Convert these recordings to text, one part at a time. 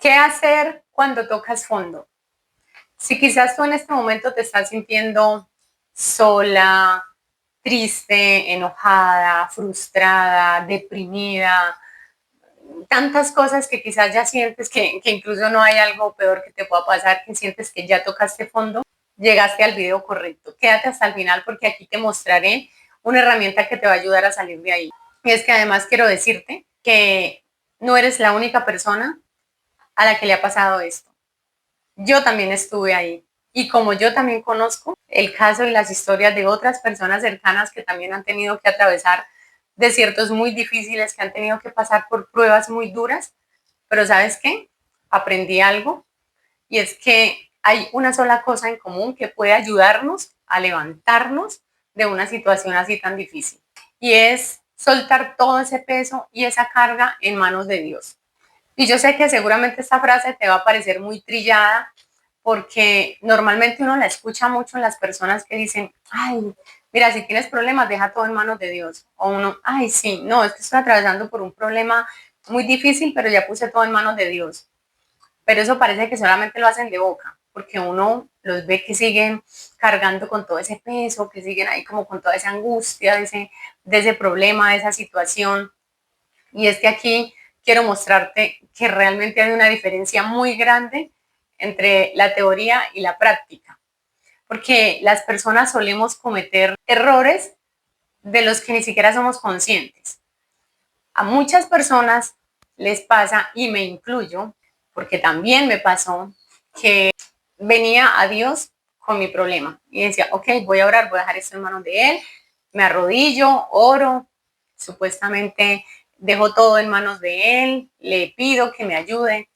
¿Qué hacer cuando tocas fondo? Si quizás tú en este momento te estás sintiendo sola, triste, enojada, frustrada, deprimida, tantas cosas que quizás ya sientes que incluso no hay algo peor que te pueda pasar, que sientes que ya tocaste fondo, llegaste al video correcto. Quédate hasta el final porque aquí te mostraré una herramienta que te va a ayudar a salir de ahí. Y es que además quiero decirte que no eres la única persona a la que le ha pasado esto. Yo también estuve ahí. Y como yo también conozco el caso y las historias de otras personas cercanas que también han tenido que atravesar desiertos muy difíciles, que han tenido que pasar por pruebas muy duras, pero ¿sabes qué? Aprendí algo y es que hay una sola cosa en común que puede ayudarnos a levantarnos de una situación así tan difícil y es soltar todo ese peso y esa carga en manos de Dios. Y yo sé que seguramente esta frase te va a parecer muy trillada porque normalmente uno la escucha mucho en las personas que dicen, ay, mira, si tienes problemas, deja todo en manos de Dios. O uno, ay, sí, no, es que estoy atravesando por un problema muy difícil, pero ya puse todo en manos de Dios. Pero eso parece que solamente lo hacen de boca, porque uno los ve que siguen cargando con todo ese peso, que siguen ahí como con toda esa angustia de ese problema, de esa situación. Y es que aquí quiero mostrarte que realmente hay una diferencia muy grande entre la teoría y la práctica, porque las personas solemos cometer errores de los que ni siquiera somos conscientes. A muchas personas les pasa, y me incluyo, porque también me pasó, que venía a Dios con mi problema y decía, ok, voy a orar, voy a dejar esto en manos de Él, me arrodillo, oro, supuestamente dejo todo en manos de Él, le pido que me ayude,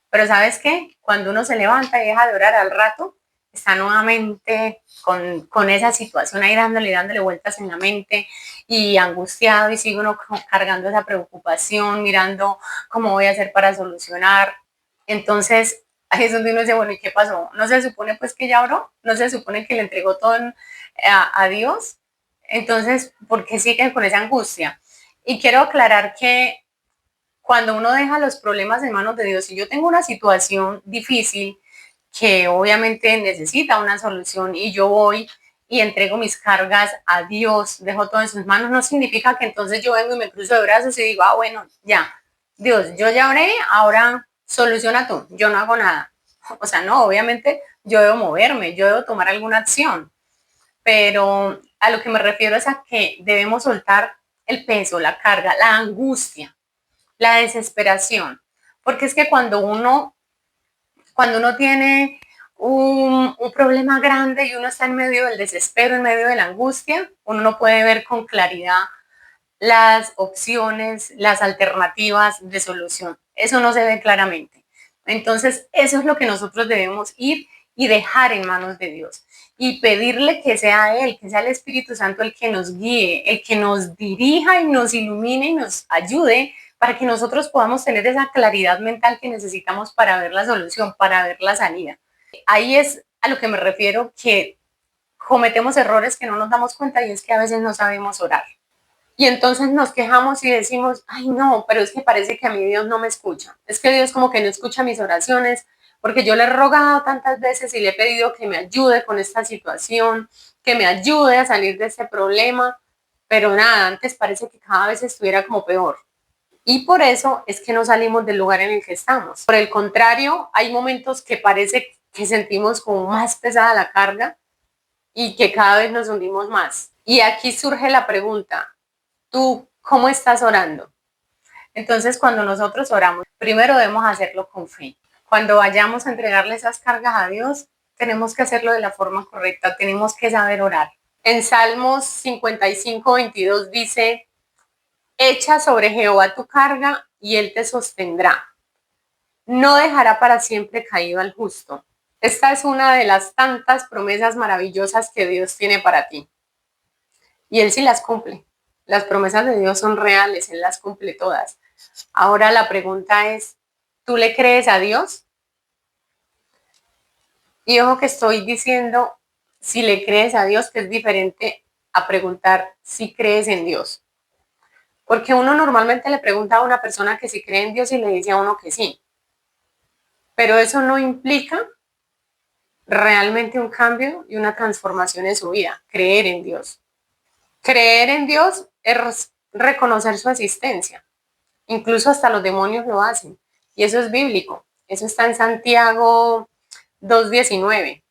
pero ¿sabes qué? Cuando uno se levanta y deja de orar al rato, está nuevamente con esa situación ahí dándole vueltas en la mente y angustiado y sigue uno cargando esa preocupación, mirando cómo voy a hacer para solucionar. Entonces, ahí es donde uno dice, bueno, ¿y qué pasó? ¿No se supone pues que ya oró? ¿No se supone que le entregó todo a Dios? Entonces, ¿por qué siguen con esa angustia? Y quiero aclarar que cuando uno deja los problemas en manos de Dios, si yo tengo una situación difícil que obviamente necesita una solución y yo voy y entrego mis cargas a Dios, dejo todo en sus manos, no significa que entonces yo vengo y me cruzo de brazos y digo, ah, bueno, ya, Dios, yo ya oré, ahora soluciona tú, yo no hago nada. O sea, no, obviamente yo debo moverme, yo debo tomar alguna acción, pero a lo que me refiero es a que debemos soltar el peso, la carga, la angustia, la desesperación, porque es que cuando uno tiene un problema grande y uno está en medio del desespero, en medio de la angustia, uno no puede ver con claridad las opciones, las alternativas de solución. Eso no se ve claramente. Entonces, eso es lo que nosotros debemos ir y dejar en manos de Dios y pedirle que sea Él, que sea el Espíritu Santo el que nos guíe, el que nos dirija y nos ilumine y nos ayude para que nosotros podamos tener esa claridad mental que necesitamos para ver la solución, para ver la salida. Ahí es a lo que me refiero, que cometemos errores que no nos damos cuenta y es que a veces no sabemos orar. Y entonces nos quejamos y decimos, ay no, pero es que parece que a mí Dios no me escucha. Es que Dios como que no escucha mis oraciones, porque yo le he rogado tantas veces y le he pedido que me ayude con esta situación, que me ayude a salir de este problema, pero nada, antes parece que cada vez estuviera como peor. Y por eso es que no salimos del lugar en el que estamos. Por el contrario, hay momentos que parece que sentimos como más pesada la carga y que cada vez nos hundimos más. Y aquí surge la pregunta, ¿tú cómo estás orando? Entonces, cuando nosotros oramos, primero debemos hacerlo con fe. Cuando vayamos a entregarle esas cargas a Dios, tenemos que hacerlo de la forma correcta, tenemos que saber orar. En Salmos 55:22 dice, echa sobre Jehová tu carga y él te sostendrá. No dejará para siempre caído al justo. Esta es una de las tantas promesas maravillosas que Dios tiene para ti. Y él sí las cumple. Las promesas de Dios son reales, él las cumple todas. Ahora la pregunta es, ¿tú le crees a Dios? Y ojo que estoy diciendo si le crees a Dios, que es diferente a preguntar si crees en Dios. Porque uno normalmente le pregunta a una persona que si cree en Dios y le dice a uno que sí. pero eso no implica realmente un cambio y una transformación en su vida. Creer en Dios. Creer en Dios es reconocer su existencia. Incluso hasta los demonios lo hacen. Y eso es bíblico. Eso está en Santiago 2:19.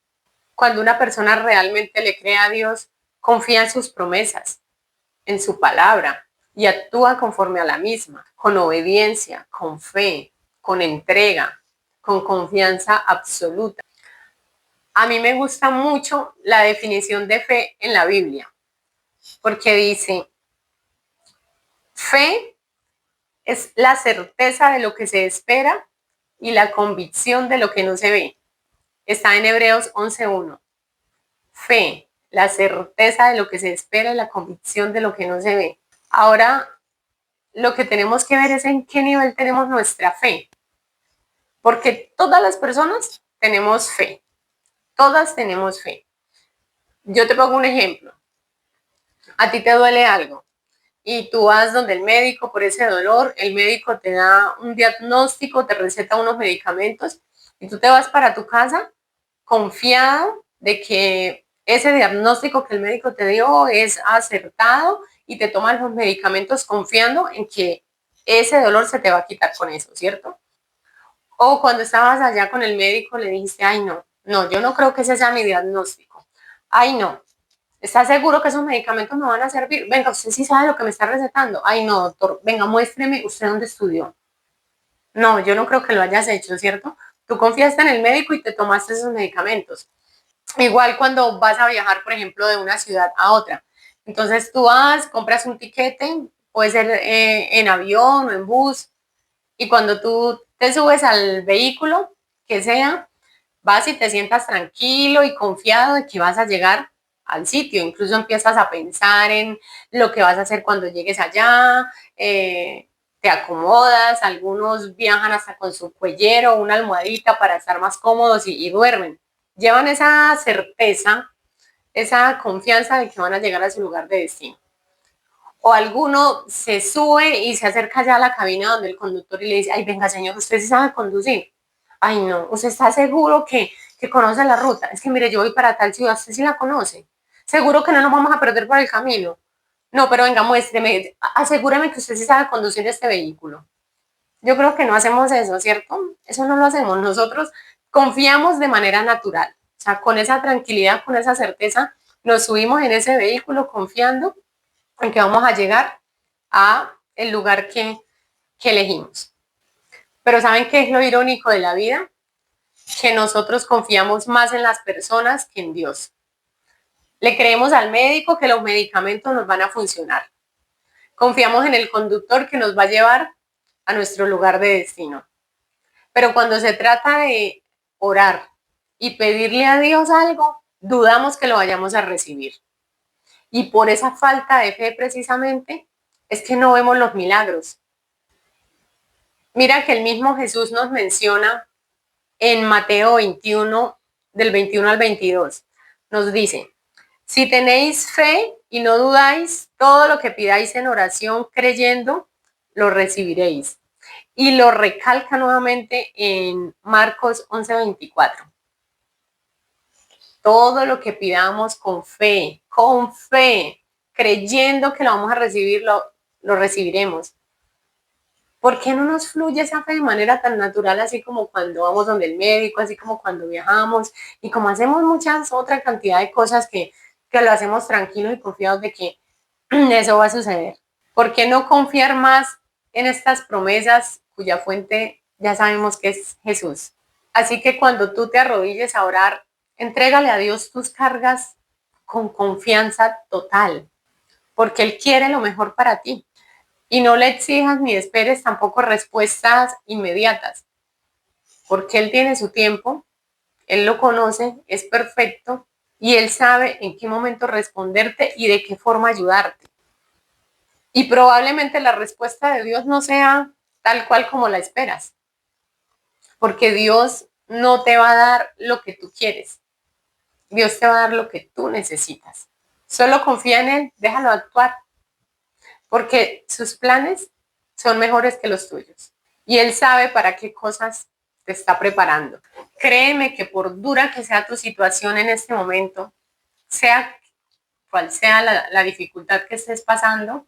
Cuando una persona realmente le cree a Dios, confía en sus promesas, en su palabra y actúa conforme a la misma, con obediencia, con fe, con entrega, con confianza absoluta. A mí me gusta mucho la definición de fe en la Biblia, porque dice, fe es la certeza de lo que se espera y la convicción de lo que no se ve. Está en Hebreos 11:1. Fe, la certeza de lo que se espera y la convicción de lo que no se ve. Ahora, lo que tenemos que ver es en qué nivel tenemos nuestra fe, porque todas las personas tenemos fe, todas tenemos fe. Yo te pongo un ejemplo. A ti te duele algo y tú vas donde el médico por ese dolor, el médico te da un diagnóstico, te receta unos medicamentos y tú te vas para tu casa confiado de que ese diagnóstico que el médico te dio es acertado y te tomas los medicamentos confiando en que ese dolor se te va a quitar con eso, ¿cierto? O cuando estabas allá con el médico le dijiste, ay no, yo no creo que ese sea mi diagnóstico. Ay no, ¿está seguro que esos medicamentos me van a servir? Venga, usted sí sabe lo que me está recetando. Ay no, doctor, venga, muéstreme usted dónde estudió. No, yo no creo que lo hayas hecho, ¿cierto? Tú confiaste en el médico y te tomaste esos medicamentos. Igual cuando vas a viajar, por ejemplo, de una ciudad a otra. Entonces tú vas, compras un tiquete, puede ser en avión o en bus, y cuando tú te subes al vehículo, que sea, vas y te sientas tranquilo y confiado de que vas a llegar al sitio. Incluso empiezas a pensar en lo que vas a hacer cuando llegues allá, te acomodas, algunos viajan hasta con su cuellero, una almohadita para estar más cómodos y duermen. Llevan esa certeza, esa confianza de que van a llegar a su lugar de destino. O alguno se sube y se acerca ya a la cabina donde el conductor y le dice, ay, venga señor, usted sí sabe conducir. Ay, no, usted está seguro que conoce la ruta. Es que mire, yo voy para tal ciudad, usted sí la conoce. Seguro que no nos vamos a perder por el camino. No, pero venga, muéstreme, asegúreme que usted sí sabe conducir este vehículo. Yo creo que no hacemos eso, ¿cierto? Eso no lo hacemos. Nosotros confiamos de manera natural. O sea, con esa tranquilidad, con esa certeza, nos subimos en ese vehículo confiando en que vamos a llegar a el lugar que elegimos. Pero ¿saben qué es lo irónico de la vida? Que nosotros confiamos más en las personas que en Dios. Le creemos al médico que los medicamentos nos van a funcionar. Confiamos en el conductor que nos va a llevar a nuestro lugar de destino. Pero cuando se trata de orar y pedirle a Dios algo, dudamos que lo vayamos a recibir. Y por esa falta de fe precisamente es que no vemos los milagros. Mira que el mismo Jesús nos menciona en Mateo 21, del 21 al 22. Nos dice, si tenéis fe y no dudáis, todo lo que pidáis en oración creyendo, lo recibiréis. Y lo recalca nuevamente en Marcos 11:24. Todo lo que pidamos con fe, creyendo que lo vamos a recibir, lo recibiremos. ¿Por qué no nos fluye esa fe de manera tan natural, así como cuando vamos donde el médico, así como cuando viajamos y como hacemos muchas otra cantidad de cosas que lo hacemos tranquilos y confiados de que eso va a suceder? ¿Por qué no confiar más en estas promesas cuya fuente ya sabemos que es Jesús? Así que cuando tú te arrodilles a orar, entrégale a Dios tus cargas con confianza total, porque Él quiere lo mejor para ti. Y no le exijas ni esperes tampoco respuestas inmediatas, porque Él tiene su tiempo, Él lo conoce, es perfecto y Él sabe en qué momento responderte y de qué forma ayudarte. Y probablemente la respuesta de Dios no sea tal cual como la esperas, porque Dios no te va a dar lo que tú quieres, Dios te va a dar lo que tú necesitas. Solo confía en Él, déjalo actuar, porque sus planes son mejores que los tuyos. Y Él sabe para qué cosas te está preparando. Créeme que por dura que sea tu situación en este momento, sea cual sea la dificultad que estés pasando,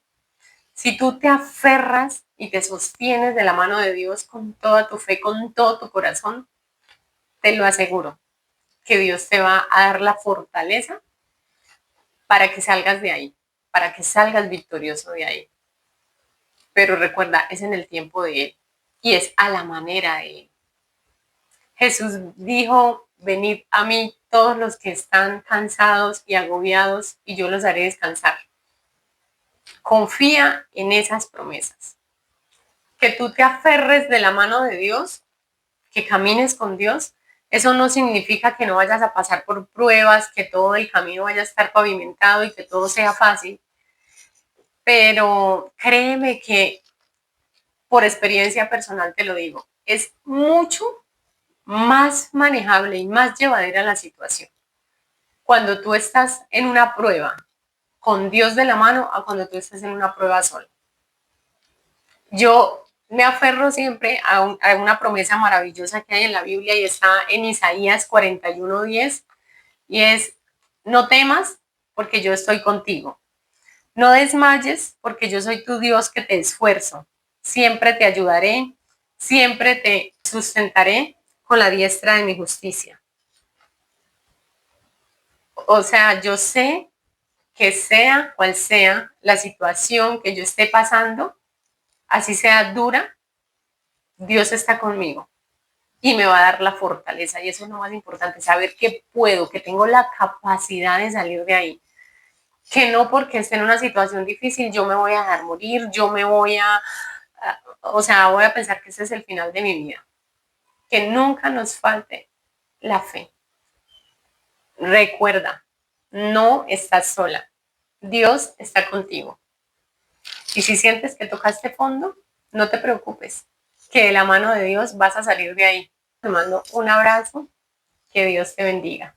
si tú te aferras y te sostienes de la mano de Dios con toda tu fe, con todo tu corazón, te lo aseguro, que Dios te va a dar la fortaleza para que salgas de ahí, para que salgas victorioso de ahí. Pero recuerda, es en el tiempo de Él y es a la manera de Él. Jesús dijo, venid a mí todos los que están cansados y agobiados y yo los haré descansar. Confía en esas promesas. Que tú te aferres de la mano de Dios, que camines con Dios, eso no significa que no vayas a pasar por pruebas, que todo el camino vaya a estar pavimentado y que todo sea fácil. Pero créeme que por experiencia personal te lo digo, es mucho más manejable y más llevadera la situación cuando tú estás en una prueba con Dios de la mano a cuando tú estás en una prueba sola. Yo me aferro siempre a una promesa maravillosa que hay en la Biblia y está en Isaías 41:10 y es, no temas porque yo estoy contigo. No desmayes porque yo soy tu Dios que te esfuerzo. Siempre te ayudaré, siempre te sustentaré con la diestra de mi justicia. O sea, yo sé que sea cual sea la situación que yo esté pasando, así sea dura, Dios está conmigo y me va a dar la fortaleza. Y eso es lo más importante, saber que puedo, que tengo la capacidad de salir de ahí. Que no porque esté en una situación difícil yo me voy a dejar morir, yo me voy o sea, voy a pensar que ese es el final de mi vida. Que nunca nos falte la fe. Recuerda, no estás sola. Dios está contigo. Y si sientes que tocaste fondo, no te preocupes, que de la mano de Dios vas a salir de ahí. Te mando un abrazo, que Dios te bendiga.